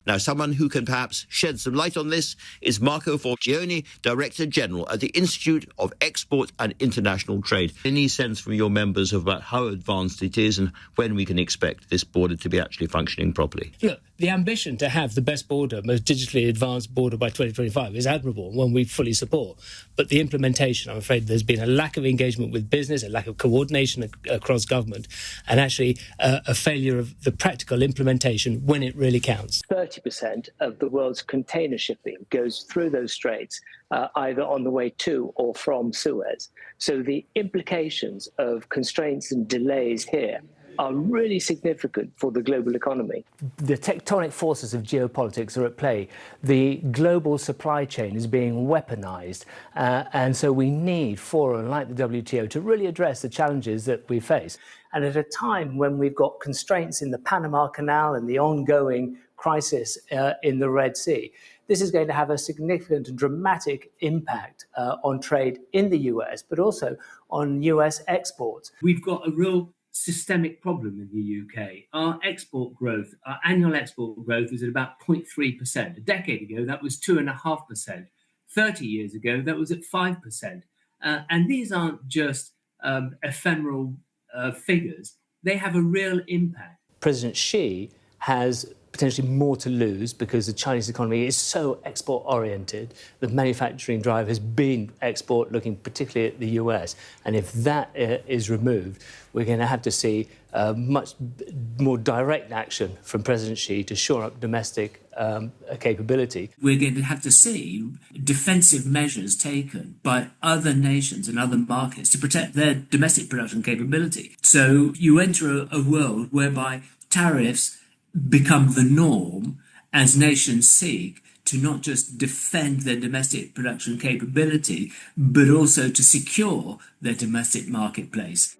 Now, someone who can perhaps shed some light on this is Marco Forgione, Director General at the Institute of Export and International Trade. Any sense from your members about how advanced it is and when we can expect this border to be actually functioning properly? Look, the ambition to have the best border, most digitally advanced border by 2025 is admirable, one we fully support. But the implementation, I'm afraid there's been a lack of engagement with business, a lack of coordination across government, and actually a failure of the practical implementation when it really counts. 30% of the world's container shipping goes through those straits, either on the way to or from Suez. So the implications of constraints and delays here are really significant for the global economy. The tectonic forces of geopolitics are at play. The global supply chain is being weaponized. And so we need fora like the WTO to really address the challenges that we face. And at a time when we've got constraints in the Panama Canal and the ongoing crisis in the Red Sea, this is going to have a significant and dramatic impact on trade in the US, but also on US exports. We've got a real systemic problem in the UK. Our export growth, our annual export growth is at about 0.3%. A decade ago, that was 2.5%. 30 years ago, that was at 5%. And these aren't just ephemeral figures. They have a real impact. President Xi has potentially more to lose because the Chinese economy is so export-oriented. The manufacturing drive has been export, looking particularly at the US. And if that is removed, we're going to have to see much more direct action from President Xi to shore up domestic capability. We're going to have to see defensive measures taken by other nations and other markets to protect their domestic production capability. So you enter a world whereby tariffs become the norm as nations seek to not just defend their domestic production capability, but also to secure their domestic marketplace.